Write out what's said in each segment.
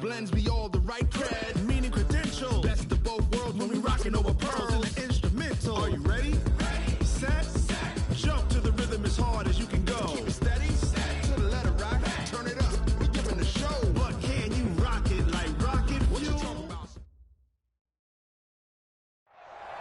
blends me all the right cred, meaning credential. Best of both worlds when we rockin' over pearls in the instrumental. Are you ready? Ready. Set. Jump to the rhythm as hard as you can go. Keep it steady. To the letter rock. Turn it up. We giving the show. But can you rock it like rocket fuel?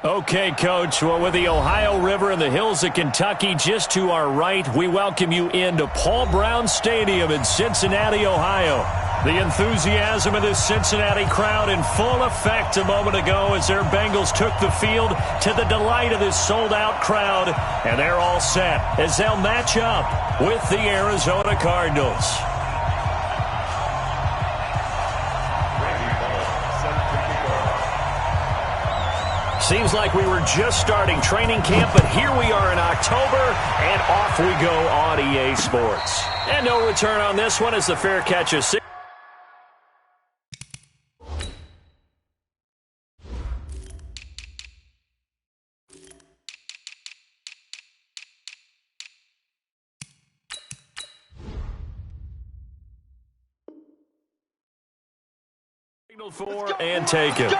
Okay, Coach. Well, with the Ohio River and the hills of Kentucky just to our right, we welcome you into Paul Brown Stadium in Cincinnati, Ohio. The enthusiasm of this Cincinnati crowd in full effect a moment ago as their Bengals took the field to the delight of this sold-out crowd. And they're all set as they'll match up with the Arizona Cardinals. Seems like we were just starting training camp, but here we are in October, and off we go on EA Sports. And no return on this one as the fair catch is 6. Signal for and take it.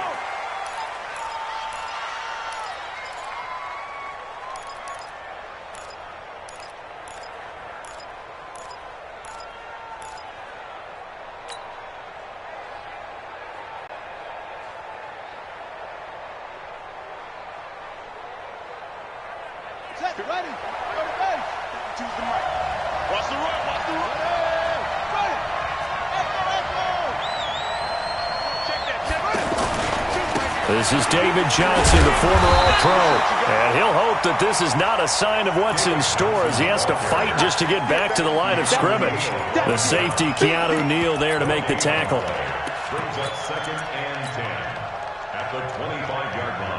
Ready. Go to base. Choose the mic. Watch the run. Watch the run. Ready. Check that. Check. This is David Johnson, the former All-Pro. And he'll hope that this is not a sign of what's in store as he has to fight just to get back to the line of scrimmage. The safety, Keanu Neal, there to make the tackle. Brings up 2nd and 10 at the 25-yard line.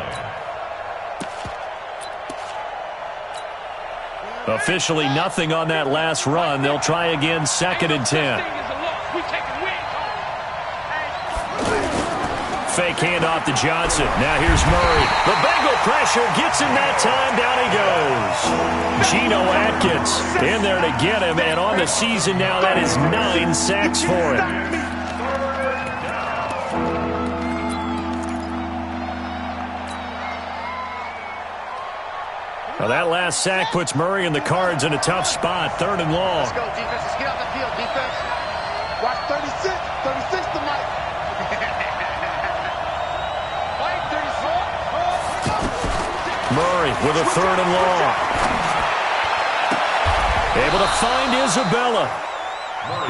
Officially nothing on that last run. They'll try again 2nd and 10. Fake handoff to Johnson. Now here's Murray. The Bengal pressure gets him that time. Down he goes. Geno Atkins in there to get him. And on the season now, that is 9 sacks for him. Well, that last sack puts Murray and the Cards in a tough spot. 3rd and long. Let's go, defense. Let's get off the field, defense. Watch 36. 36 to Mike. Mike, 34. Murray with a 3rd and long. Able to find Isabella.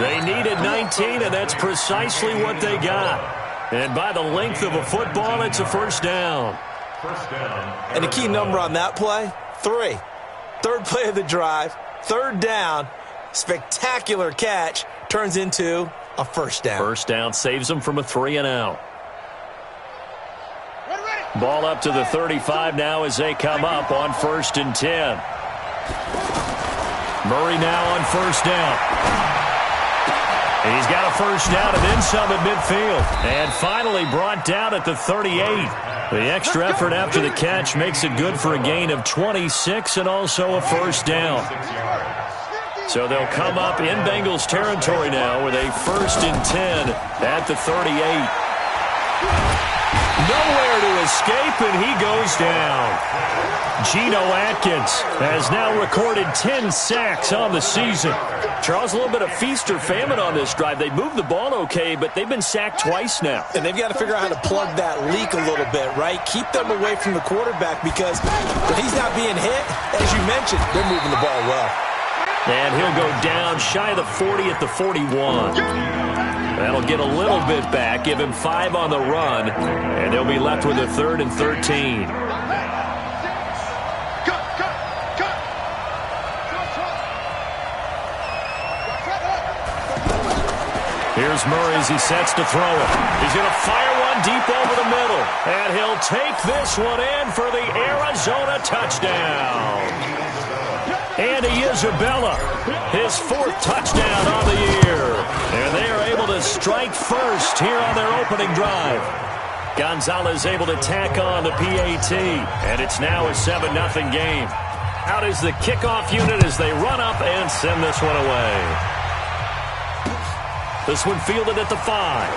They needed 19, and that's precisely what they got. And by the length of a football, it's a first down. And the key number on that play, 3. 3rd play of the drive, 3rd down, spectacular catch, turns into a first down. First down saves them from a 3 and out. Ball up to the 35 now as they come up on 1st and 10. Murray now on 1st down. He's got a first down and then some at midfield. And finally brought down at the 38. The extra effort after the catch makes it good for a gain of 26 and also a first down. So they'll come up in Bengals territory now with a 1st and 10 at the 38. Nowhere to escape, and he goes down. Geno Atkins has now recorded 10 sacks on the season. Charles, a little bit of feast or famine on this drive. They moved the ball okay, but they've been sacked twice now. And they've got to figure out how to plug that leak a little bit, right? Keep them away from the quarterback because when he's not being hit, as you mentioned, they're moving the ball well. And he'll go down shy of the 40 at the 41. That'll get a little bit back, give him 5 on the run, and they'll be left with a 3rd and 13. Here's Murray as he sets to throw it. He's going to fire one deep over the middle, and he'll take this one in for the Arizona touchdown. Andy Isabella, his 4th touchdown on the year. And they are able to strike first here on their opening drive. Gonzalez able to tack on the PAT, and it's now a 7-0 game. Out is the kickoff unit as they run up and send this one away. This one fielded at the 5.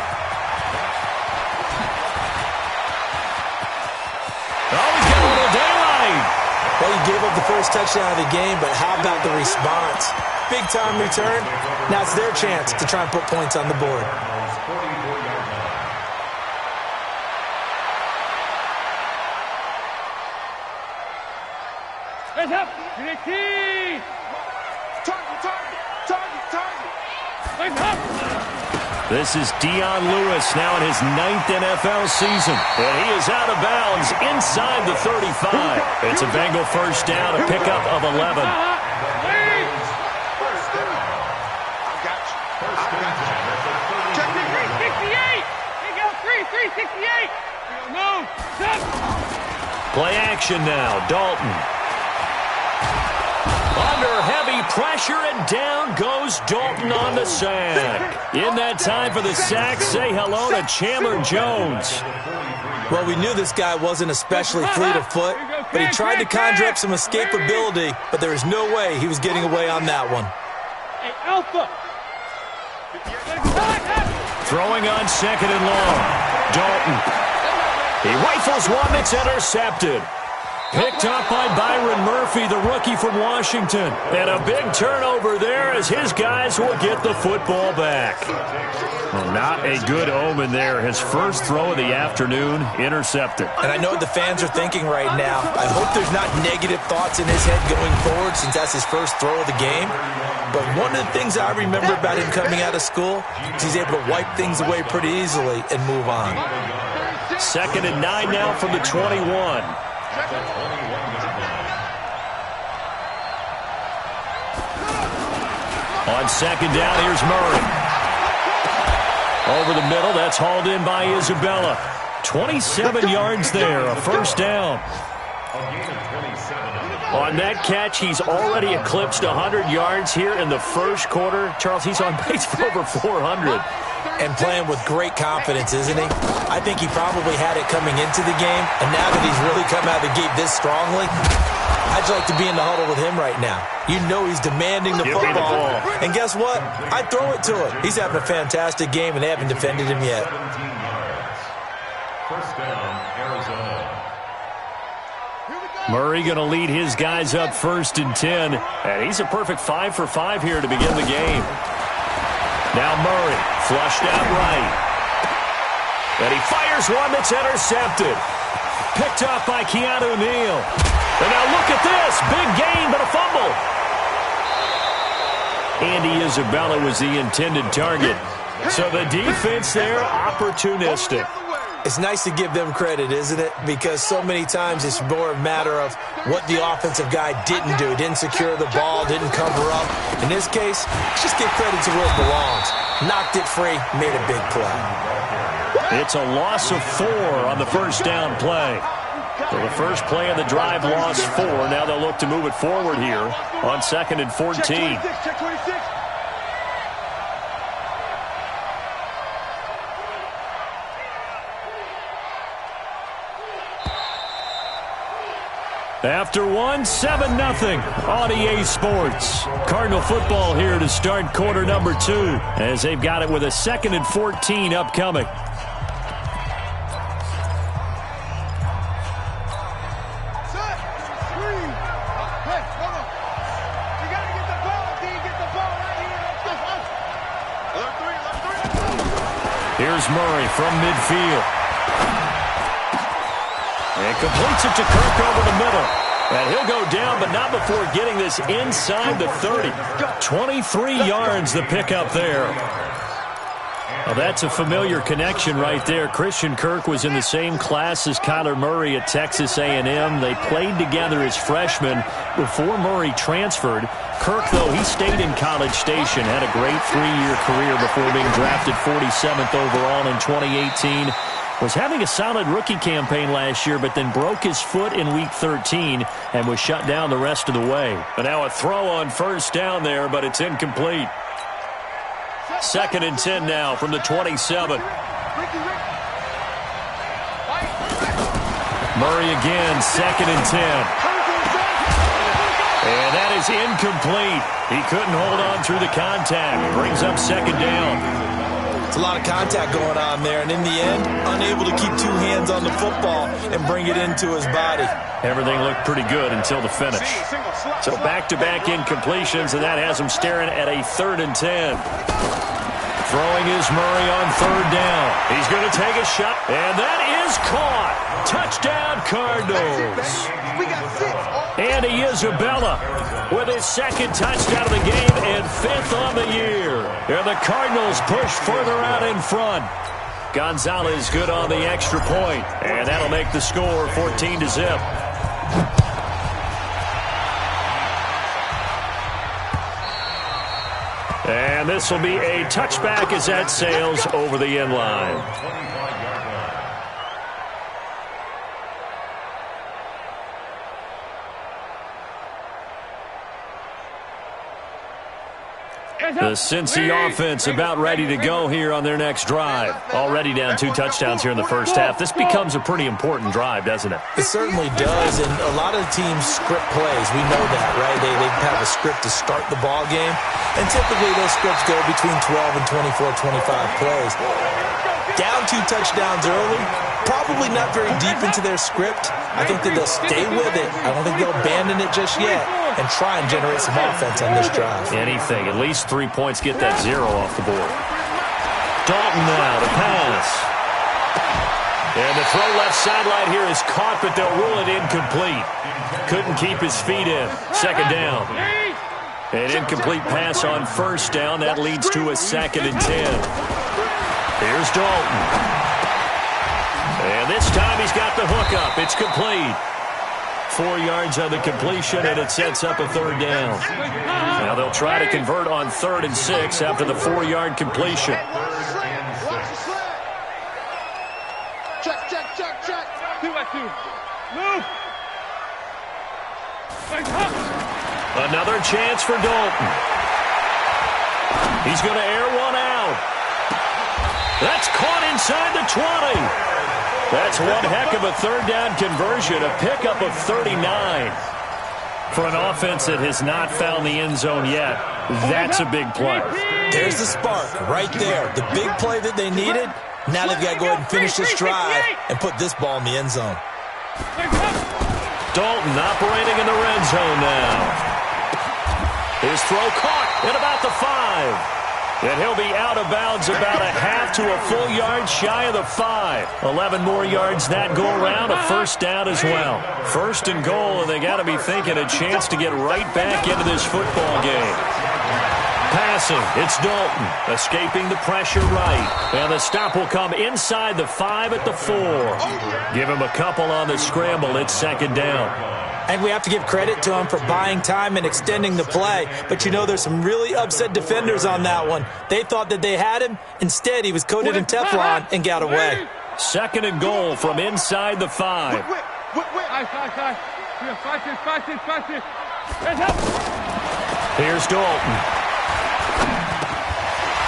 Well, he gave up the first touchdown of the game, but how about the response? Big-time return. Now it's their chance to try and put points on the board. This is Dion Lewis now in his 9th NFL season. And he is out of bounds inside the 35. It's a Bengal first down, a pickup of 11. Play action now, Dalton. Under heavy pressure, and down goes Dalton on the sack. In that time for the sack, say hello to Chandler Jones. Well, we knew this guy wasn't especially fleet of foot, but he tried to conjure up some escapability, but there was no way he was getting away on that one. Hey, Alpha. Throwing on second and long. Dalton. He rifles one that's intercepted. Picked up by Byron Murphy, the rookie from Washington. And a big turnover there as his guys will get the football back. Well, not a good omen there. His first throw of the afternoon, intercepted. And I know what the fans are thinking right now. I hope there's not negative thoughts in his head going forward since that's his first throw of the game. But one of the things I remember about him coming out of school is he's able to wipe things away pretty easily and move on. 2nd and 9 now from the 21. On second down, here's Murray. Over the middle, that's hauled in by Isabella. 27 yards there, a first down. On that catch, he's already eclipsed 100 yards here in the first quarter. Charles, he's on pace for over 400. And playing with great confidence, isn't he? I think he probably had it coming into the game, and now that he's really come out of the gate this strongly, I'd like to be in the huddle with him right now. You know he's demanding the football. And guess what? I'd throw it to him. He's having a fantastic game, and they haven't defended him yet. First down, Arizona. Murray going to lead his guys up 1st and 10. And he's a perfect 5 for 5 here to begin the game. Now Murray, flushed out right. And he fires one that's intercepted. Picked up by Keanu Neal. And now look at this. Big gain, but a fumble. Andy Isabella was the intended target. So the defense there, opportunistic. It's nice to give them credit, isn't it? Because so many times it's more a matter of what the offensive guy didn't do. Didn't secure the ball, didn't cover up. In this case, just give credit to where it belongs. Knocked it free, made a big play. It's a loss of 4 on the first down play. So the first play of the drive lost 4. Now they'll look to move it forward here on 2nd and 14. Check 26. After one, 7-0 on EA Sports. Cardinal football here to start quarter number 2 as they've got it with a 2nd and 14 upcoming. Here's Murray from midfield. And completes it to Kirk over the middle. And he'll go down, but not before getting this inside the 30. 23 yards the pickup there. Well, that's a familiar connection right there. Christian Kirk was in the same class as Kyler Murray at Texas A&M. They played together as freshmen before Murray transferred. Kirk, though, he stayed in College Station, had a great 3-year career before being drafted 47th overall in 2018. Was having a solid rookie campaign last year, but then broke his foot in Week 13 and was shut down the rest of the way. But now a throw on first down there, but it's incomplete. 2nd and 10 now from the 27. Murray again, 2nd and 10. And that is incomplete. He couldn't hold on through the contact. Brings up 2nd down. It's a lot of contact going on there, and in the end, unable to keep two hands on the football and bring it into his body. Everything looked pretty good until the finish. So back-to-back incompletions, and that has him staring at a 3rd and 10. Throwing is Murray on 3rd down. He's going to take a shot, and that is caught. Touchdown, Cardinals. Andy Isabella with his 2nd touchdown of the game and 5th on the year. And the Cardinals push further out in front. Gonzalez good on the extra point, and that'll make the score 14-0. And this will be a touchback as that sails over the end line. The Cincy offense about ready to go here on their next drive. Already down 2 touchdowns here in the first half. This becomes a pretty important drive, doesn't it? It certainly does, and a lot of the teams script plays. We know that, right? They have a script to start the ball game, and typically those scripts go between 12 and 24, 25 plays. Down 2 touchdowns early, probably not very deep into their script. I think that they'll stay with it. I don't think they'll abandon it just yet and try and generate some offense on this drive. Anything. At least 3 points, get that 0 off the board. Dalton now to pass. And the throw left sideline here is caught, but they'll rule it incomplete. Couldn't keep his feet in. 2nd down. An incomplete pass on 1st down. That leads to a 2nd and 10. Here's Dalton. And this time he's got the hook up. It's complete. 4 yards on the completion, and it sets up a 3rd down. Now they'll try to convert on 3rd and 6 after the 4-yard completion. Check. 2-2. Move. Another chance for Dalton. He's going to air one out. That's caught inside the 20. That's one heck of a 3rd down conversion, a pickup of 39. For an offense that has not found the end zone yet, that's a big play. There's the spark right there. The big play that they needed. Now they've got to go ahead and finish this drive and put this ball in the end zone. Dalton operating in the red zone now. His throw caught at about the 5. And he'll be out of bounds about a half to a full yard shy of the 5. 11 more yards that go around, a 1st down as well. 1st and goal, and they got to be thinking a chance to get right back into this football game. Passing, it's Dalton, escaping the pressure right. And the stop will come inside the 5 at the 4. Give him a couple on the scramble, it's 2nd down. And we have to give credit to him for buying time and extending the play. But you know there's some really upset defenders on that one. They thought that they had him. Instead, he was coated in Teflon and got away. 2nd and goal from inside the 5. Here's Dalton.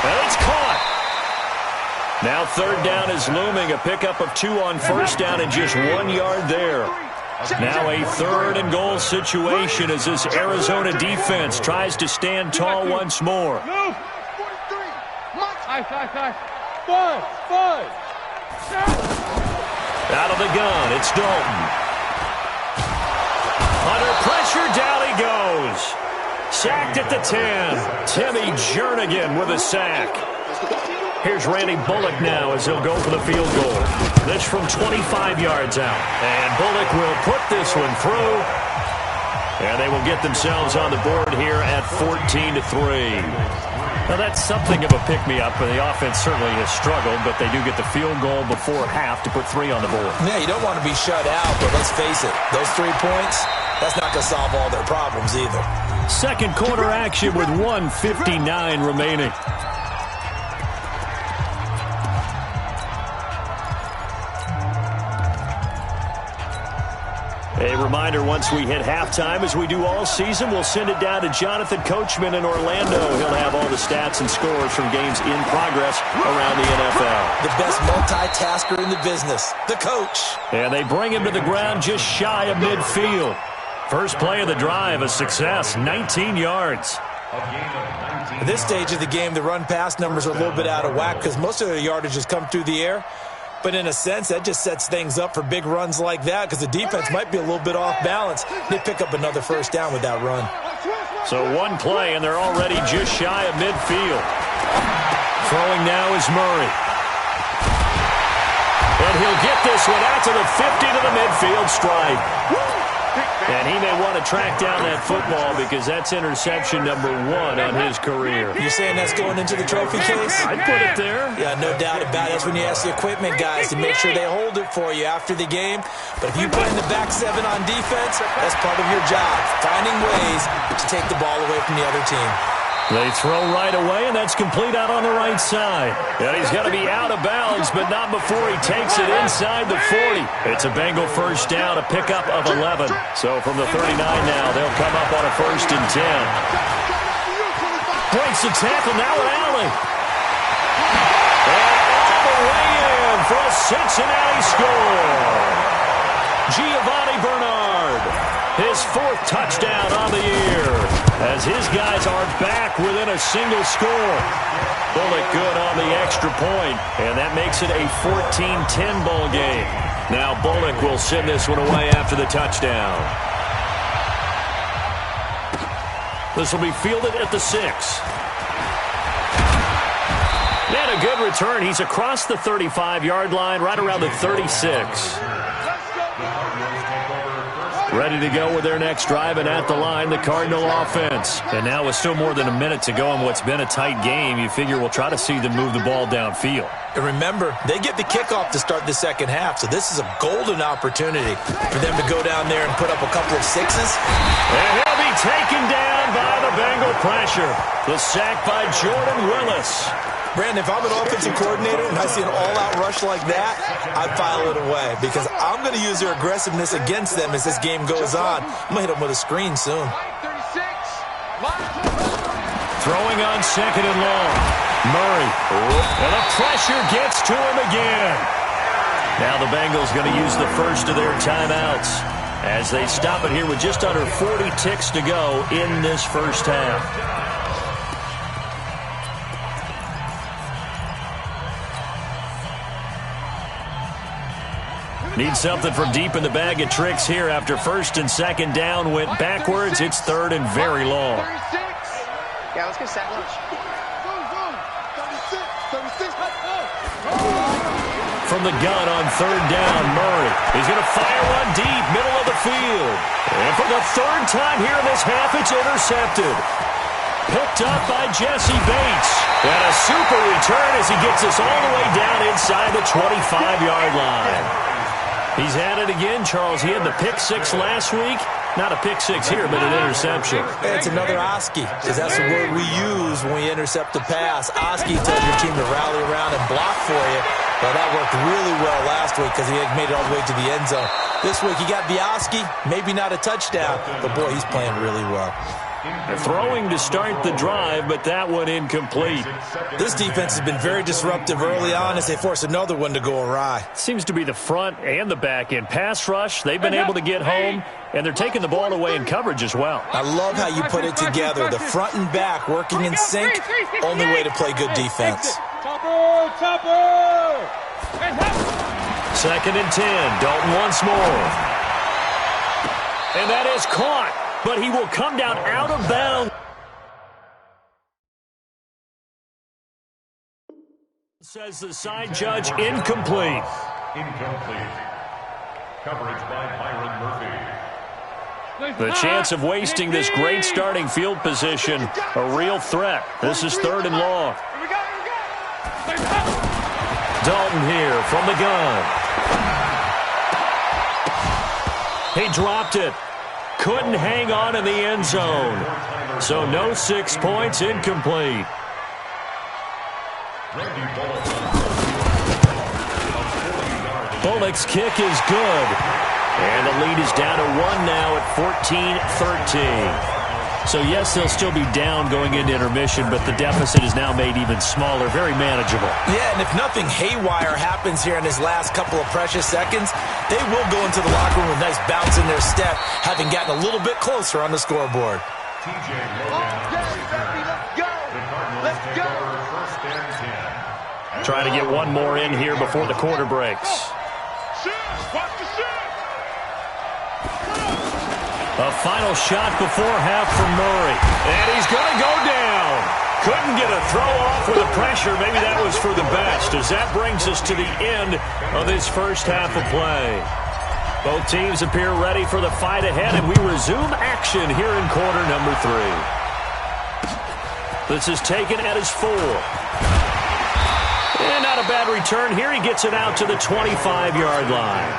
And it's caught. Now 3rd down is looming. A pickup of 2 on 1st down and just 1 yard there. Now a 3rd and goal situation as this Arizona defense tries to stand tall once more. Out of the gun, it's Dalton. Under pressure, down he goes. Sacked at the 10. Timmy Jernigan with a sack. Here's Randy Bullock now as he'll go for the field goal. This from 25 yards out. And Bullock will put this one through. And they will get themselves on the board here at 14-3. Now that's something of a pick-me-up, and the offense certainly has struggled, but they do get the field goal before half to put 3 on the board. Yeah, you don't want to be shut out, but let's face it, those 3 points, that's not going to solve all their problems either. 2nd quarter action with 1:59 remaining. A reminder, once we hit halftime, as we do all season, we'll send it down to Jonathan Coachman in Orlando. He'll have all the stats and scores from games in progress around the NFL. The best multitasker in the business, the coach. And they bring him to the ground just shy of midfield. First play of the drive, a success, 19 yards. At this stage of the game, the run-pass numbers are a little bit out of whack because most of their yardage has come through the air. But in a sense, that just sets things up for big runs like that because the defense might be a little bit off balance. They pick up another first down with that run. So one play, and they're already just shy of midfield. Throwing now is Murray. And he'll get this one out to the 50 to the midfield stripe. And he may want to track down that football because that's interception number 1 on his career. You're saying that's going into the trophy case? I'd put it there. Yeah, no doubt about it. That's when you ask the equipment guys to make sure they hold it for you after the game. But if you put in the back 7 on defense, that's part of your job, finding ways to take the ball away from the other team. They throw right away, and that's complete out on the right side. And he's going to be out of bounds, but not before he takes it inside the 40. It's a Bengal first down, a pickup of 11. So from the 39 now, they'll come up on a 1st and 10. Breaks the tackle now with Allen. And all the way in for a Cincinnati score. Giovanni Bernard, his 4th touchdown on the year, as his guys are back within a single score. Bullock good on the extra point, and that makes it a 14-10 ball game. Now Bullock will send this one away after the touchdown. This will be fielded at the 6. And a good return. He's across the 35-yard line, right around the 36. Ready to go with their next drive, and at the line, the Cardinal offense. And now with still more than a minute to go in what's been a tight game, you figure we'll try to see them move the ball downfield. And remember, they get the kickoff to start the second half, so this is a golden opportunity for them to go down there and put up a couple of 6s. And he'll be taken down by the Bengal pressure. The sack by Jordan Willis. Brandon, if I'm an offensive coordinator and I see an all-out rush like that, I file it away because I'm going to use their aggressiveness against them as this game goes on. I'm going to hit them with a screen soon. Throwing on 2nd and long. Murray. And the pressure gets to him again. Now the Bengals going to use the first of their timeouts as they stop it here with just under 40 ticks to go in this first half. Need something from deep in the bag of tricks here after 1st and 2nd down went backwards. It's 3rd and very long. Yeah, let's get sack lunch. From the gun on 3rd down, Murray. He's going to fire one deep, middle of the field. And for the 3rd time here in this half, it's intercepted. Picked up by Jesse Bates. And a super return as he gets us all the way down inside the 25-yard line. He's had it again, Charles. He had the pick 6 last week. Not a pick 6 here, but an interception. It's another Oski, because that's the word we use when we intercept the pass. Oski tells your team to rally around and block for you. Well, that worked really well last week because he had made it all the way to the end zone. This week he got the Oski, maybe not a touchdown, but boy, he's playing really well. Throwing to start the drive, but that one incomplete. This defense has been very disruptive early on as they force another one to go awry. Seems to be the front and the back end. Pass rush, they've been able to get home, and they're taking the ball away in coverage as well. I love how you put it together. The front and back working in sync, only way to play good defense. 2nd and 10, Dalton once more. And that is caught. But he will come down out of bounds. Says the side judge, incomplete. Incomplete. Coverage by Byron Murphy. The chance of wasting this great starting field position, a real threat. This is 3rd and long. Dalton here from the gun. He dropped it. Couldn't hang on in the end zone. So no 6 points, incomplete. Bullock's kick is good. And the lead is down to 1 now at 14-13. So yes, they'll still be down going into intermission, but the deficit is now made even smaller, very manageable. Yeah, and if nothing haywire happens here in his last couple of precious seconds, they will go into the locker room with a nice bounce in their step, having gotten a little bit closer on the scoreboard. Trying to get one more in here before the quarter breaks. A final shot before half from Murray. And he's going to go down. Couldn't get a throw off with the pressure. Maybe that was for the best, as that brings us to the end of this first half of play. Both teams appear ready for the fight ahead, and we resume action here in quarter number 3. This is taken at his 4. And not a bad return here. He gets it out to the 25-yard line.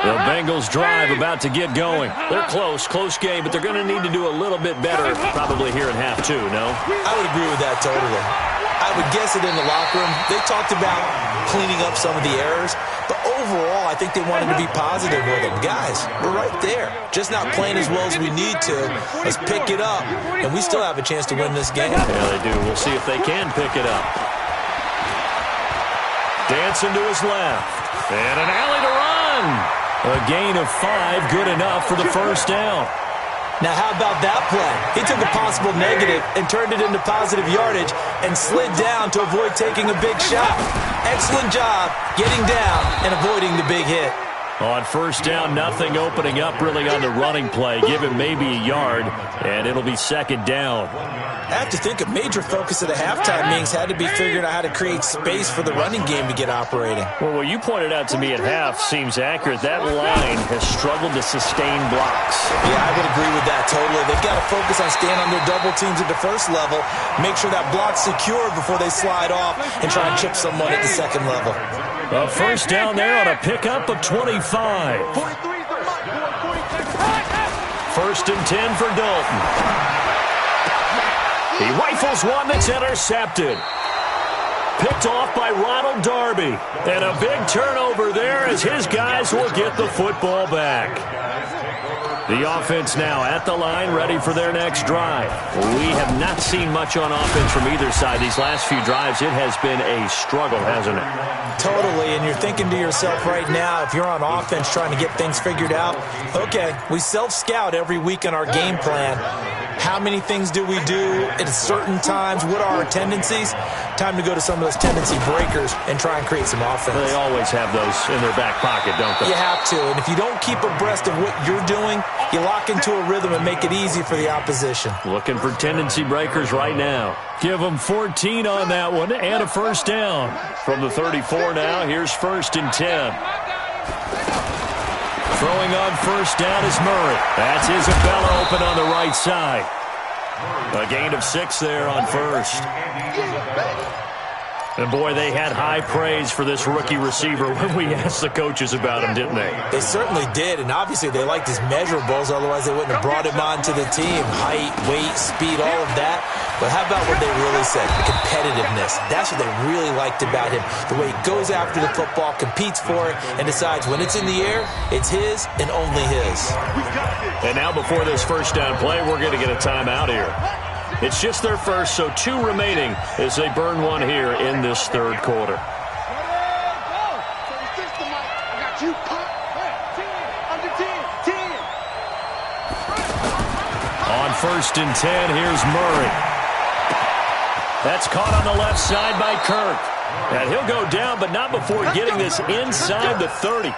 The Bengals drive about to get going. They're close game, but they're going to need to do a little bit better probably here in half 2, no? I would agree with that totally. I would guess it in the locker room. They talked about cleaning up some of the errors, but overall, I think they wanted to be positive with them. Guys, we're right there. Just not playing as well as we need to. Let's pick it up, and we still have a chance to win this game. Yeah, they do. We'll see if they can pick it up. Dancing to his left. And an alley to run. A gain of 5, good enough for the first down. Now, how about that play? He took a possible negative and turned it into positive yardage and slid down to avoid taking a big shot. Excellent job getting down and avoiding the big hit. On first down, nothing opening up really on the running play. Give him maybe a yard, and it'll be second down. I have to think a major focus of the halftime meetings had to be figuring out how to create space for the running game to get operating. Well, what you pointed out to me at half seems accurate. That line has struggled to sustain blocks. Yeah, I would agree with that totally. They've got to focus on staying on their double teams at the first level, make sure that block's secure before they slide off, and try and chip someone at the second level. A first down there on a pickup of 25. First and 10 for Dalton. He rifles one that's intercepted. Picked off by Ronald Darby. And a big turnover there as his guys will get the football back. The offense now at the line, ready for their next drive. We have not seen much on offense from either side these last few drives. It has been a struggle, hasn't it? Totally, and you're thinking to yourself right now, if you're on offense trying to get things figured out, okay, we self-scout every week in our game plan. How many things do we do at certain times? What are our tendencies? Time to go to some of those tendency breakers and try and create some offense. They always have those in their back pocket, don't they? You have to, and if you don't keep abreast of what you're doing, you lock into a rhythm and make it easy for the opposition. Looking for tendency breakers right now. Give them 14 on that one and a first down. From the 34 now, here's first and 10. Throwing on first down is Murray. That's Isabella open on the right side. A gain of 6 there on first. And, boy, they had high praise for this rookie receiver when we asked the coaches about him, didn't they? They certainly did, and obviously they liked his measurables, otherwise they wouldn't have brought him onto the team. Height, weight, speed, all of that. But how about what they really said? The competitiveness. That's what they really liked about him. The way he goes after the football, competes for it, and decides when it's in the air, it's his and only his. And now before this first down play, we're going to get a timeout here. It's just their first, so 2 remaining as they burn one here in this third quarter. On first and 10, here's Murray. That's caught on the left side by Kirk. And he'll go down, but not before getting this inside the 30.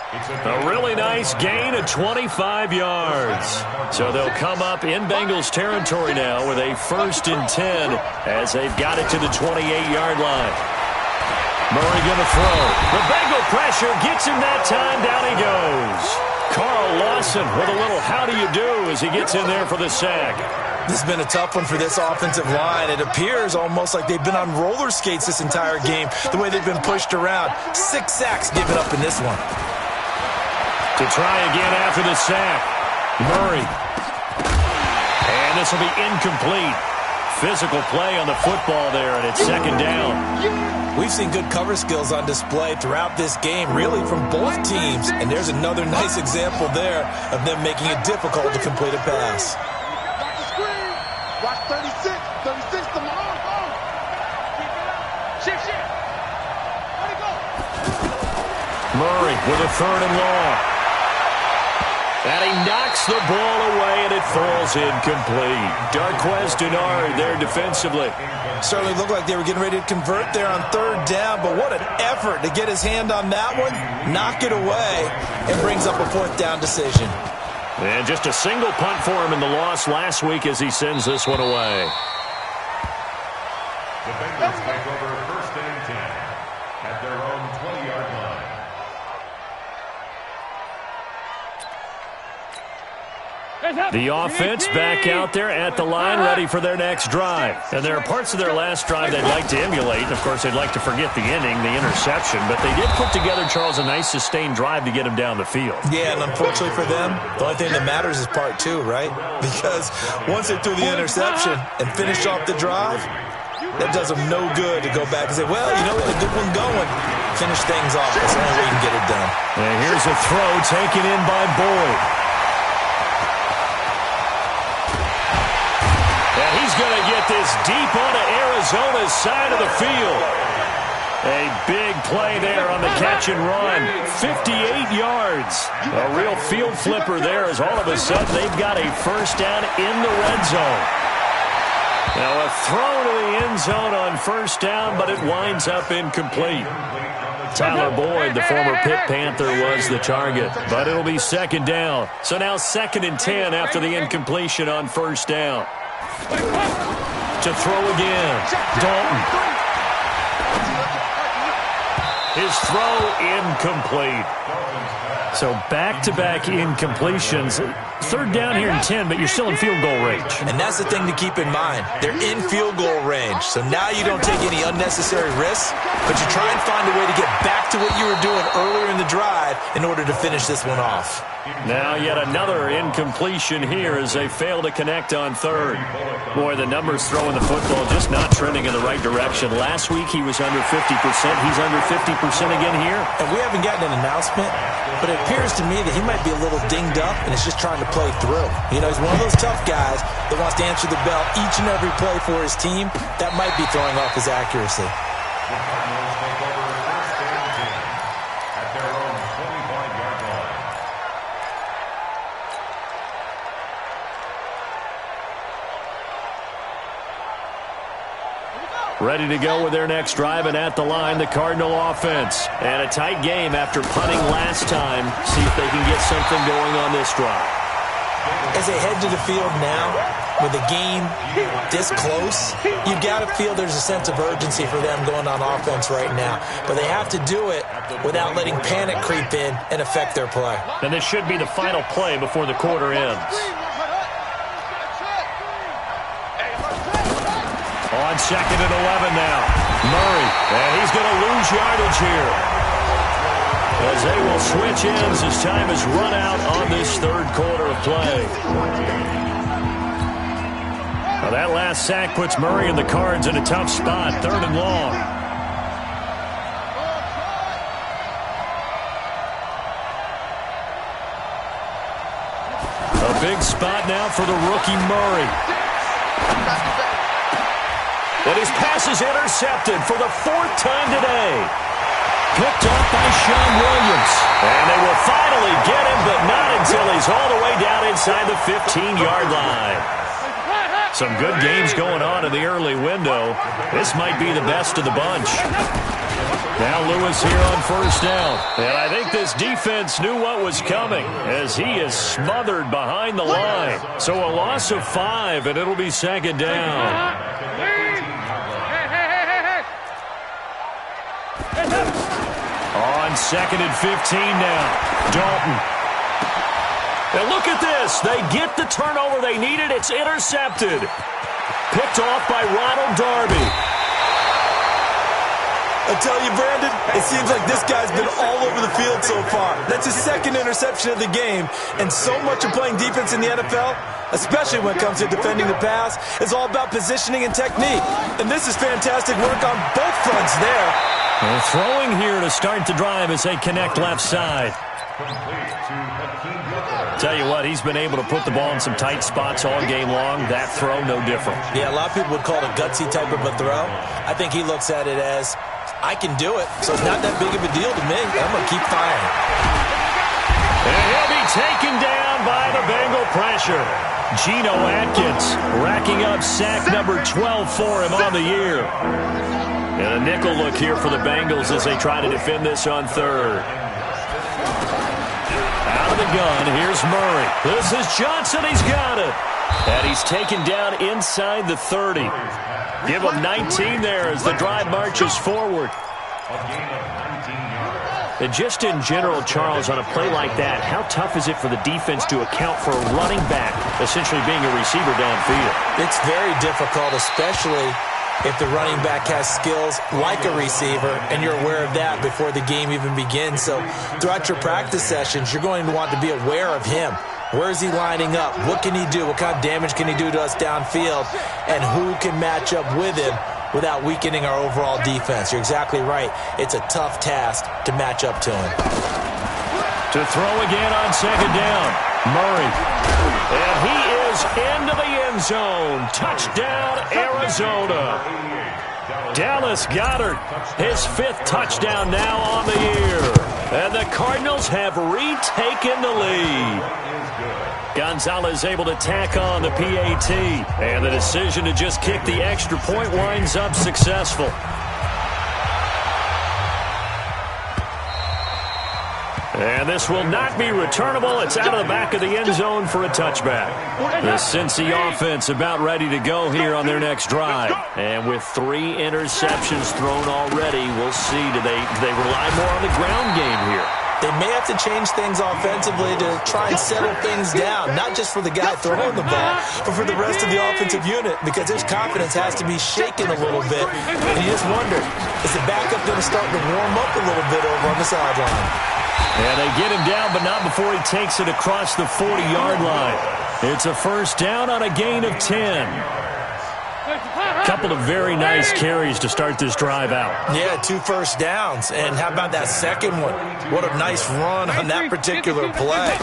A really nice gain of 25 yards. So they'll come up in Bengals territory now with a first and 10 as they've got it to the 28-yard line. Murray going to throw. The Bengal pressure gets him that time. Down he goes. Carl Lawson with a little how do you do as he gets in there for the sack. This has been a tough one for this offensive line. It appears almost like they've been on roller skates this entire game, the way they've been pushed around. 6 sacks given up in this one. To try again after the sack. Murray. And this will be incomplete. Physical play on the football there, and it's second down. We've seen good cover skills on display throughout this game, really from both teams. And there's another nice example there of them making it difficult to complete a pass. Watch the screen. Watch 36. 36 to Mahomes. Shift. Let it go. Murray with a third and long. And he knocks the ball away, and it falls incomplete. Darquez Denard there defensively. Certainly looked like they were getting ready to convert there on third down, but what an effort to get his hand on that one, knock it away, and brings up a fourth down decision. And just a single punt for him in the loss last week as he sends this one away. The Bengals take over first and 10 at their own 20-yard line. The offense back out there at the line, ready for their next drive. And there are parts of their last drive they'd like to emulate. And, of course, they'd like to forget the inning, the interception. But they did put together, Charles, a nice sustained drive to get him down the field. Yeah, and unfortunately for them, the only thing that matters is part two, right? Because once they threw the interception and finished off the drive, that does them no good to go back and say, well, you know, we had a good one going. Finish things off. That's the only way you can get it done. And here's a throw taken in by Boyd. And he's going to get this deep onto Arizona's side of the field. A big play there on the catch and run. 58 yards. A real field flipper there as all of a sudden they've got a first down in the red zone. Now a throw to the end zone on first down, but it winds up incomplete. Tyler Boyd, the former Pitt Panther, was the target, but it'll be second down. So now 2nd and 10 after the incompletion on first down. To throw again, Dalton. His throw incomplete. So back-to-back incompletions. Third down here in 10, but you're still in field goal range. And that's the thing to keep in mind. They're in field goal range. So now you don't take any unnecessary risks, but you try and find a way to get back to what you were doing earlier in the drive in order to finish this one off. Now yet another incompletion here as they fail to connect on third. Boy, the numbers throwing the football just not trending in the right direction. Last week he was under 50%. He's under 50% again here. And we haven't gotten an announcement, but it appears to me that he might be a little dinged up and is just trying to play through. You know, he's one of those tough guys that wants to answer the bell each and every play for his team. That might be throwing off his accuracy. The Cardinals take over first and 10 at their own 25-yard line. Ready to go with their next drive, and at the line, the Cardinal offense. And a tight game after punting last time. See if they can get something going on this drive. As they head to the field now, with the game this close, you've got to feel there's a sense of urgency for them going on offense right now. But they have to do it without letting panic creep in and affect their play. And this should be the final play before the quarter ends. On 2nd and 11 now. Murray, and he's going to lose yardage here. As they will switch ends as time has run out on this third quarter of play. Now that last sack puts Murray and the Cards in a tough spot, 3rd and long. A big spot now for the rookie Murray. And his pass is intercepted for the 4th time today. Picked off by Sean Williams. And they will finally get him, but not until he's all the way down inside the 15-yard line. Some good games going on in the early window. This might be the best of the bunch. Now Lewis here on first down. And I think this defense knew what was coming as he is smothered behind the line. So a loss of 5, and it'll be 2nd down. On 2nd and 15 now. Dalton. And look at this. They get the turnover they needed. It's intercepted. Picked off by Ronald Darby. I tell you, Brandon, it seems like this guy's been all over the field so far. That's his 2nd interception of the game. And so much of playing defense in the NFL, especially when it comes to defending the pass, is all about positioning and technique. And this is fantastic work on both fronts there. They're throwing here to start the drive as they connect left side. Tell you what, he's been able to put the ball in some tight spots all game long. That throw, no different. Yeah, a lot of people would call it a gutsy type of a throw. I think he looks at it as, I can do it, so it's not that big of a deal to me. I'm going to keep firing. And he'll be taken down by the Bengal pressure. Geno Atkins racking up sack number 12 for him on the year. And a nickel look here for the Bengals as they try to defend this on third. Out of the gun, here's Murray. This is Johnson, he's got it. And he's taken down inside the 30. Give him 19 there as the drive marches forward. And just in general, Charles, on a play like that, how tough is it for the defense to account for a running back essentially being a receiver downfield? It's very difficult, especially if the running back has skills like a receiver, and you're aware of that before the game even begins. So throughout your practice sessions, you're going to want to be aware of him. Where is he lining up? What can he do? What kind of damage can he do to us downfield? And who can match up with him without weakening our overall defense? You're exactly right. It's a tough task to match up to him. To throw again on second down, Murray. And he is into the end zone. Touchdown, Arizona. Dallas Goedert, his 5th touchdown now on the year. And the Cardinals have retaken the lead. Gonzalez able to tack on the PAT. And the decision to just kick the extra point winds up successful. And this will not be returnable. It's out of the back of the end zone for a touchback. The Cincy offense about ready to go here on their next drive. And with 3 interceptions thrown already, we'll see. Do they rely more on the ground game here? They may have to change things offensively to try and settle things down, not just for the guy throwing the ball, but for the rest of the offensive unit, because his confidence has to be shaken a little bit. And you just wonder, is the backup going to start to warm up a little bit over on the sideline? And they get him down, but not before he takes it across the 40-yard line. It's a first down on a gain of 10. Couple of very nice carries to start this drive out. Yeah, 2 first downs. And how about that second one? What a nice run on that particular play.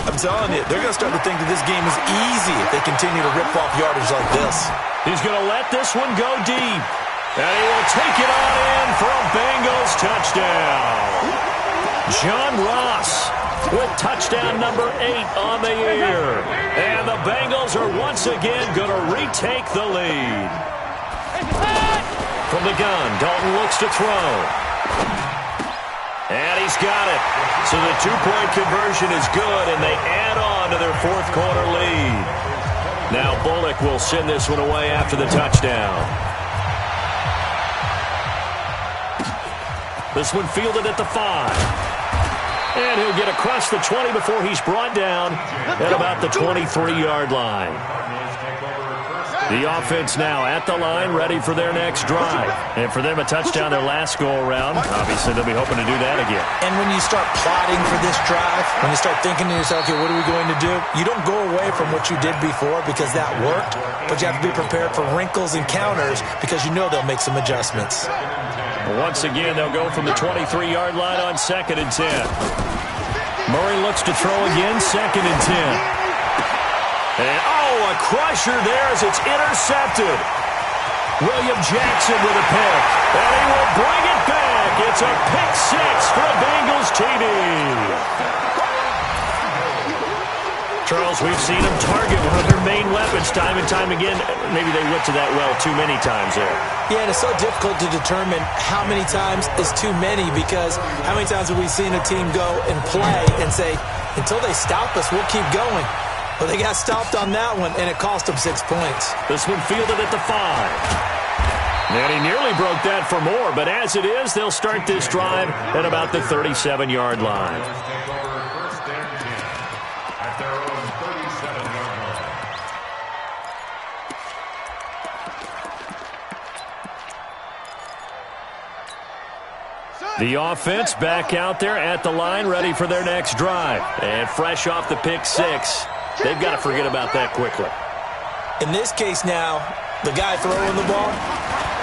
I'm telling you, they're going to start to think that this game is easy if they continue to rip off yardage like this. He's going to let this one go deep. And he will take it on in for a Bengals touchdown. John Ross with touchdown number 8 on the year. And the Bengals are once again going to retake the lead. From the gun, Dalton looks to throw. And he's got it. So the 2-point conversion is good, and they add on to their 4th quarter lead. Now Bullock will send this one away after the touchdown. This one fielded at the 5. And he'll get across the 20 before he's brought down at about the 23-yard line. The offense now at the line, ready for their next drive. And for them, a touchdown their last go-around. Obviously, they'll be hoping to do that again. And when you start plotting for this drive, when you start thinking to yourself, okay, what are we going to do? You don't go away from what you did before because that worked, but you have to be prepared for wrinkles and counters because you know they'll make some adjustments. Once again, they'll go from the 23-yard line on 2nd and 10. Murray looks to throw again, 2nd and 10. And, a crusher there as it's intercepted. William Jackson with a pick. And he will bring it back. It's a pick 6 for a Bengals TD. Charles, we've seen them target one of their main weapons time and time again. Maybe they went to that well too many times there. Yeah, and it's so difficult to determine how many times is too many because how many times have we seen a team go and play and say, until they stop us, we'll keep going. But they got stopped on that one, and it cost them 6 points. This one fielded at the 5. And he nearly broke that for more, but as it is, they'll start this drive at about the 37-yard line. The offense back out there at the line, ready for their next drive. And fresh off the pick 6, they've got to forget about that quickly. In this case now, the guy throwing the ball,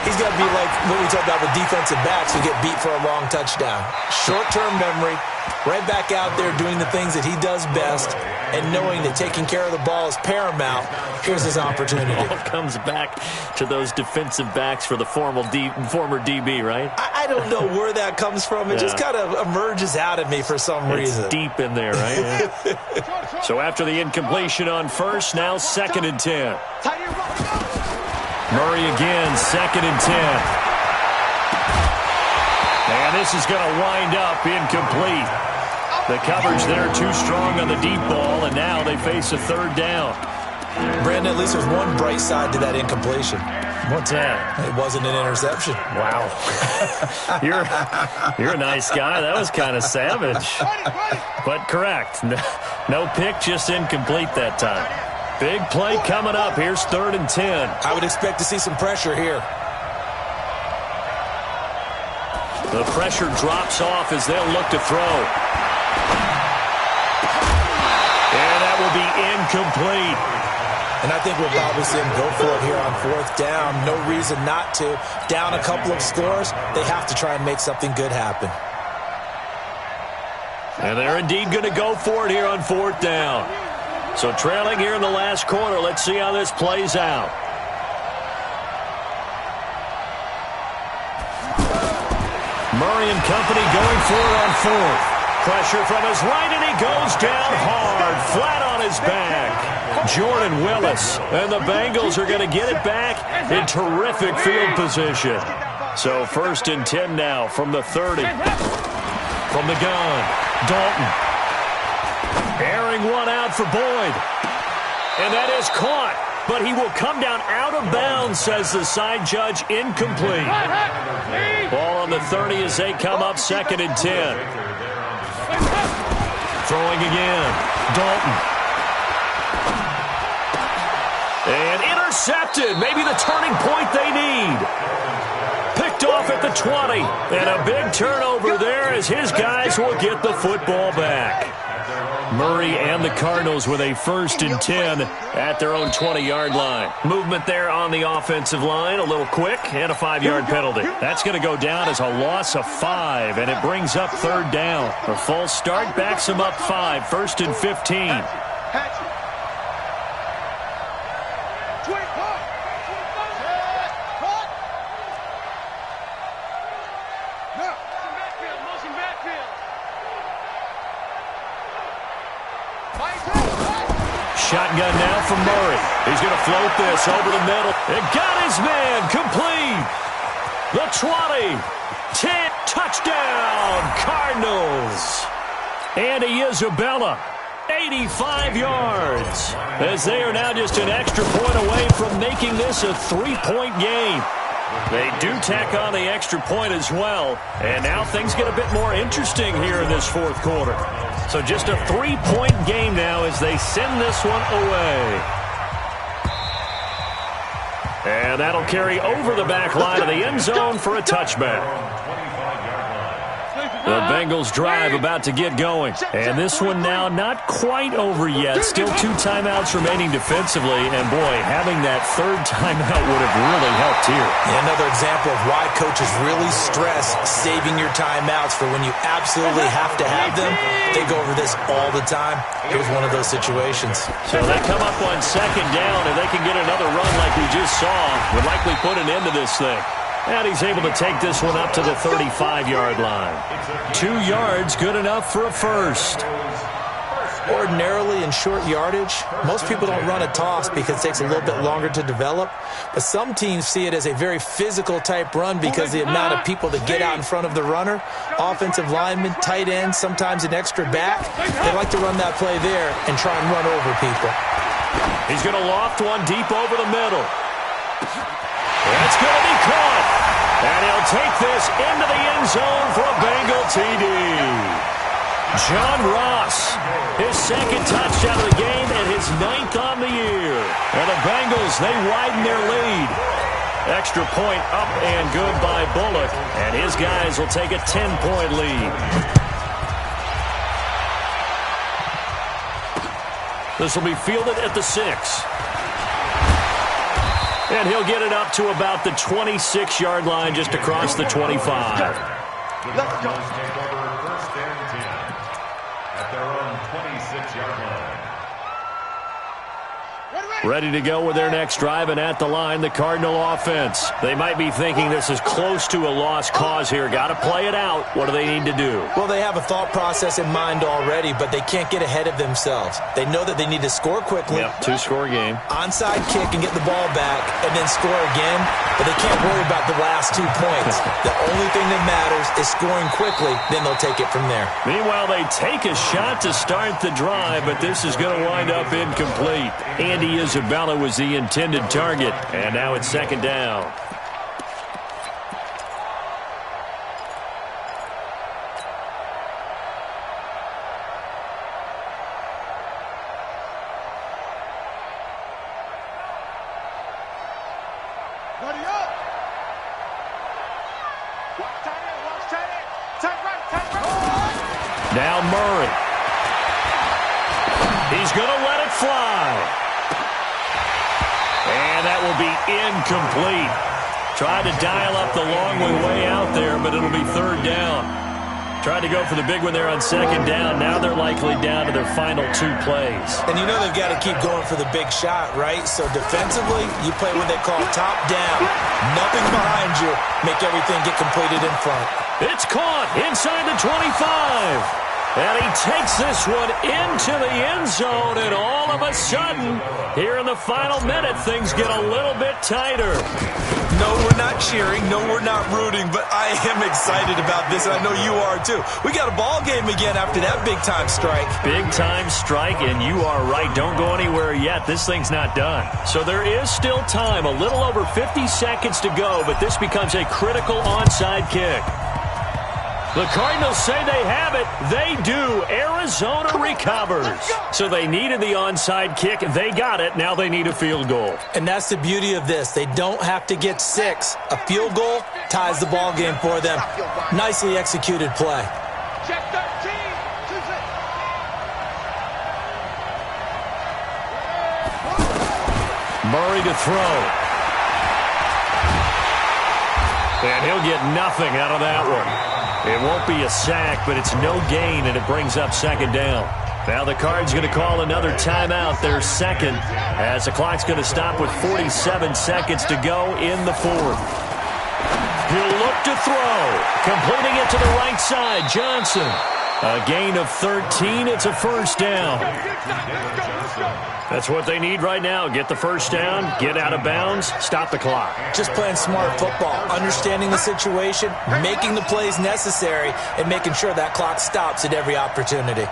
He's got to be like what we talked about with defensive backs who get beat for a long touchdown. Short-term memory, right back out there doing the things that he does best, and knowing that taking care of the ball is paramount. Here's his opportunity. It all comes back to those defensive backs for the former DB, right? I don't know where that comes from. It just kind of emerges out of me for some reason. It's deep in there, right? Yeah. So after the incompletion on first, now 2nd and 10. Murray again, 2nd and 10. And this is going to wind up incomplete. The coverage there too strong on the deep ball, and now they face a 3rd down. Brandon, at least there's one bright side to that incompletion. What's that? It wasn't an interception. Wow. You're a nice guy. That was kind of savage. But correct. No pick, just incomplete that time. Big play coming up. Here's 3rd and 10. I would expect to see some pressure here. The pressure drops off as they'll look to throw. And that will be incomplete. And I think we'll probably see him go for it here on 4th down. No reason not to. Down a couple of scores, they have to try and make something good happen. And they're indeed going to go for it here on 4th down. So trailing here in the last quarter. Let's see how this plays out. Murray and company going for it on 4th. Pressure from his right, and he goes down hard, flat on his back. Jordan Willis, and the Bengals are going to get it back in terrific field position. So 1st and 10 now from the 30. From the gun, Dalton. Airing one out for Boyd. And that is caught, but he will come down out of bounds, says the side judge, incomplete. Ball on the 30 as they come up 2nd and 10. Throwing again, Dalton. And intercepted, maybe the turning point they need. Picked off at the 20, and a big turnover there as his guys will get the football back. Murray and the Cardinals with a 1st and 10 at their own 20-yard line. Movement there on the offensive line, a little quick, and a 5-yard penalty. That's going to go down as a loss of 5, and it brings up 3rd down. A false start backs him up 5, 1st and 15. Shotgun now from Murray. He's going to float this over the middle. It got his man complete. The 20. 10. Touchdown, Cardinals. Andy Isabella, 85 yards. As they are now just an extra point away from making this a 3-point game. They do tack on the extra point as well. And now things get a bit more interesting here in this 4th quarter. So just a 3-point game now as they send this one away. And that'll carry over the back line of the end zone for a touchback. The Bengals drive about to get going. And this one now not quite over yet. Still 2 timeouts remaining defensively. And boy, having that 3rd timeout would have really helped here. Yeah, another example of why coaches really stress saving your timeouts for when you absolutely have to have them. They go over this all the time. Here's one of those situations. So they come up on 2nd down, and they can get another run like we just saw. Would likely put an end to this thing. And he's able to take this one up to the 35-yard line. 2 yards, good enough for a first. Ordinarily in short yardage, most people don't run a toss because it takes a little bit longer to develop. But some teams see it as a very physical type run because the amount of people that get out in front of the runner, offensive linemen, tight ends, sometimes an extra back, they like to run that play there and try and run over people. He's going to loft one deep over the middle. That's going to be caught. And he'll take this into the end zone for a Bengal TD. John Ross, his 2nd touchdown of the game and his 9th on the year. And the Bengals, they widen their lead. Extra point up and good by Bullock. And his guys will take a 10-point lead. This will be fielded at the 6. And he'll get it up to about the 26-yard line just across the 25. Let's go. Take over 1st and 10 at their own 26-yard line. Ready to go with their next drive, and at the line, the Cardinal offense. They might be thinking this is close to a lost cause here. Got to play it out. What do they need to do? Well, they have a thought process in mind already, but they can't get ahead of themselves. They know that they need to score quickly. Yep, two-score game. Onside kick and get the ball back, and then score again. But they can't worry about the last 2 points. The only thing that matters is scoring quickly, then they'll take it from there. Meanwhile, they take a shot to start the drive, but this is going to wind up incomplete. Andy Isabella was the intended target, and now it's 2nd down. Buddy up. Watch tight end, watch tight end. Tight right, tight right. Now Murray. He's going to let it fly. And that will be incomplete. Tried to dial up the long way out there, but it'll be 3rd down. Tried to go for the big one there on 2nd down. Now they're likely down to their final 2 plays. And you know they've got to keep going for the big shot, right? So defensively, you play what they call top down. Nothing behind you. Make everything get completed in front. It's caught inside the 25. And he takes this one into the end zone, and all of a sudden, here in the final minute, things get a little bit tighter. No, we're not cheering. No, we're not rooting, but I am excited about this, and I know you are too. We got a ball game again after that big-time strike. Big-time strike, and you are right. Don't go anywhere yet. This thing's not done. So there is still time, a little over 50 seconds to go, but this becomes a critical onside kick. The Cardinals say they have it. They do. Arizona recovers. So they needed the onside kick. They got it. Now they need a field goal. And that's the beauty of this. They don't have to get 6. A field goal ties the ball game for them. Nicely executed play. Check 13. Murray to throw. And he'll get nothing out of that one. It won't be a sack, but it's no gain, and it brings up 2nd down. Now the Cards going to call another timeout, their 2nd, as the clock's going to stop with 47 seconds to go in the 4th. He'll look to throw. Completing it to the right side, Johnson. A gain of 13. It's a 1st down. That's what they need right now. Get the 1st down, get out of bounds, stop the clock. Just playing smart football, understanding the situation, making the plays necessary, and making sure that clock stops at every opportunity.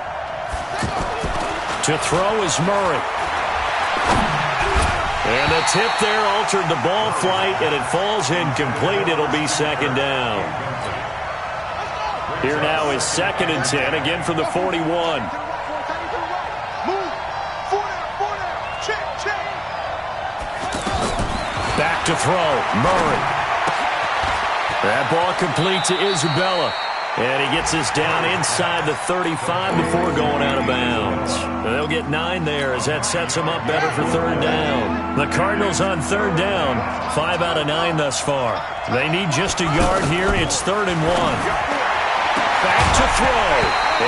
To throw is Murray. And the tip there altered the ball flight, and it falls incomplete. It'll be 2nd down. Here now is 2nd and 10, again from the 41. Back to throw, Murray. That ball complete to Isabella. And he gets this down inside the 35 before going out of bounds. They'll get 9 there as that sets them up better for 3rd down. The Cardinals on 3rd down, 5 out of 9 thus far. They need just a yard here. It's 3rd and 1. Back to throw,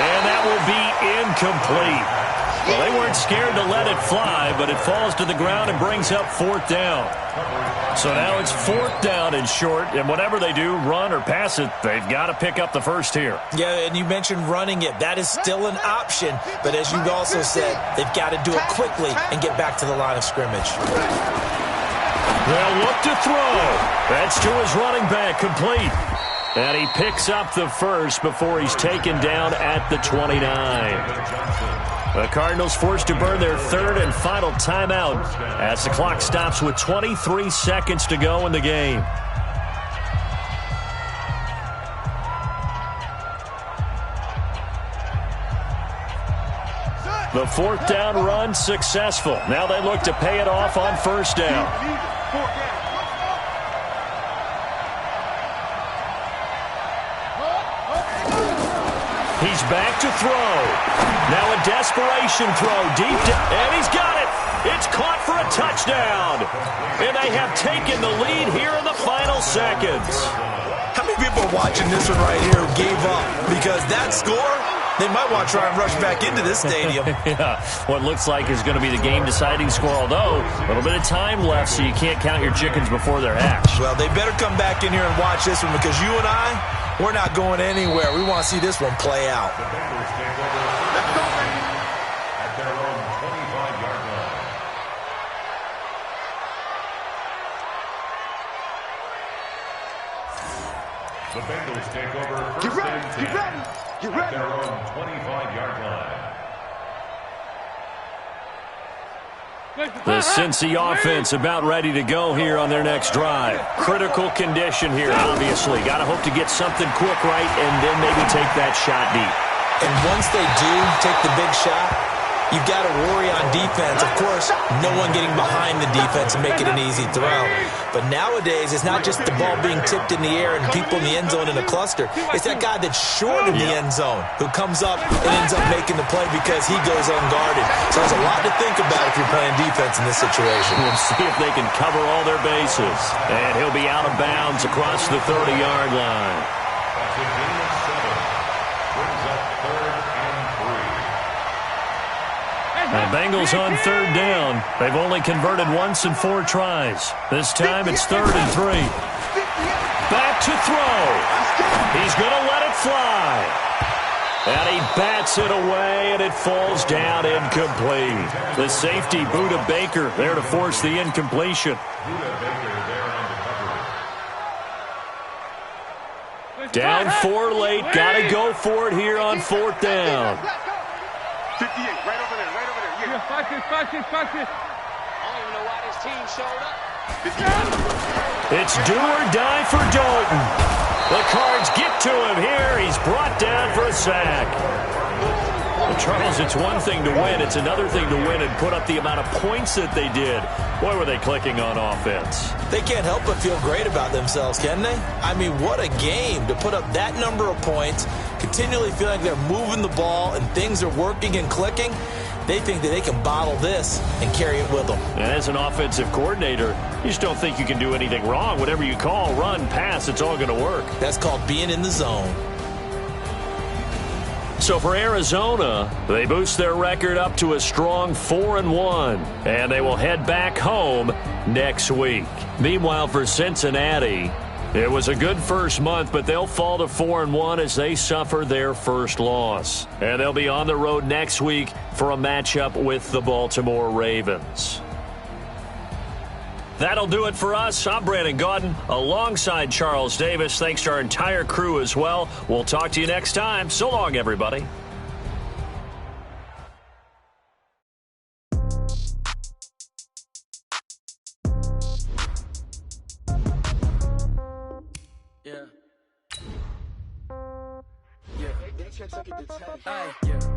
and that will be incomplete. Well, they weren't scared to let it fly, but it falls to the ground and brings up 4th down. So now it's 4th down and short, and whatever they do, run or pass it, they've got to pick up the 1st here. Yeah, and you mentioned running it. That is still an option, but as you also said, they've got to do it quickly and get back to the line of scrimmage. They'll look to throw. That's to his running back, complete. And he picks up the 1st before he's taken down at the 29. The Cardinals forced to burn their 3rd and final timeout as the clock stops with 23 seconds to go in the game. The 4th down run successful. Now they look to pay it off on 1st down. He's back to throw. Now a desperation throw deep down, and he's got it. It's caught for a touchdown. And they have taken the lead here in the final seconds. How many people are watching this one right here who gave up? Because that score, they might want to try and rush back into this stadium. Yeah, what looks like is going to be the game-deciding score, although a little bit of time left, so you can't count your chickens before they're hatched. Well, they better come back in here and watch this one because you and I, we're not going anywhere. We want to see this one play out. The Bengals take over at their own 25-yard line. The Bengals take over first and 10 at their own 25-yard line. The Cincy offense about ready to go here on their next drive. Critical condition here, obviously. Got to hope to get something quick right and then maybe take that shot deep. And once they do take the big shot, you've got to worry on defense. Of course, no one getting behind the defense and make it an easy throw. But nowadays, it's not just the ball being tipped in the air and people in the end zone in a cluster. It's that guy that's short in the end zone who comes up and ends up making the play because he goes unguarded. So there's a lot to think about if you're playing defense in this situation. We'll see if they can cover all their bases. And he'll be out of bounds across the 30-yard line. That's a gain of 7. Brings up 3rd and 3. The Bengals on 3rd down. They've only converted once in 4 tries. This time it's 3rd and 3. Back to throw. He's going to let it fly. And he bats it away, and it falls down incomplete. The safety, Buda Baker, there to force the incompletion. Buda Baker there on the coverage. Down 4 late. Got to go for it here on 4th down. 58, right over there, right over there. Yeah. I don't even know why this team showed up. It's do or die for Dalton. The Cards get to him here. He's brought down for a sack. Well, Charles, it's one thing to win. It's another thing to win and put up the amount of points that they did. Boy, were they clicking on offense. They can't help but feel great about themselves, can they? I mean, what a game to put up that number of points, continually feel like they're moving the ball and things are working and clicking. They think that they can bottle this and carry it with them. And as an offensive coordinator, you just don't think you can do anything wrong. Whatever you call, run, pass, it's all going to work. That's called being in the zone. So for Arizona, they boost their record up to a strong 4-1, and they will head back home next week. Meanwhile, for Cincinnati, it was a good first month, but they'll fall to 4-1 as they suffer their first loss. And they'll be on the road next week for a matchup with the Baltimore Ravens. That'll do it for us. I'm Brandon Gaudin alongside Charles Davis. Thanks to our entire crew as well. We'll talk to you next time. So long, everybody. Hey,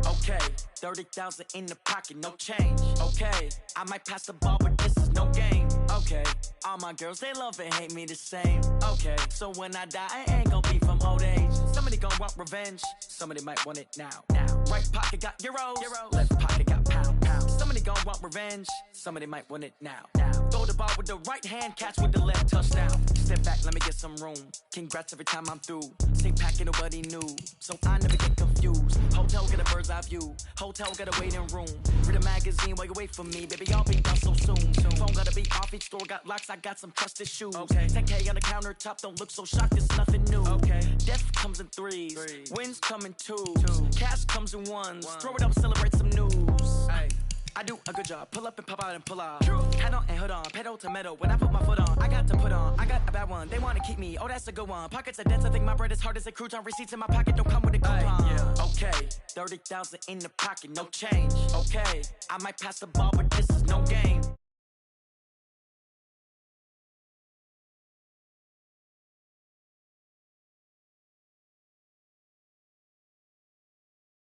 okay, 30,000 in the pocket, no change. Okay, I might pass the ball, but this is no game. Okay, all my girls, they love and hate me the same. Okay, so when I die, I ain't gon' be from old age. Somebody gon' want revenge, somebody might want it now. Right pocket got euros, left pocket got pound. Somebody gon' want revenge, somebody might want it now. Throw the ball with the right hand, catch with the left, touchdown. Step back, let me get some room. Congrats every time I'm through. Same packet, nobody knew, so I never get confused. Hotel get a bird's eye view. Hotel got a waiting room. Read a magazine while you wait for me. Baby, I'll be done so soon. Phone gotta be off, each store got locks. I got some trusted shoes. Okay. 10K on the countertop, don't look so shocked. It's nothing new. Okay. Death comes in threes. Wins come in twos. Cash comes in ones. Throw it up, celebrate some news. Ay. I do a good job. Pull up and pop out and pull out. Head on and hood on. Pedal to metal. When I put my foot on, I got to put on. I got a bad one. They want to keep me. Oh, that's a good one. Pockets are dense. I think my bread is hard as a crouton. Receipts in my pocket don't come with a coupon. Yeah. Okay. 30,000 in the pocket. No change. Okay. I might pass the ball, but this is no game.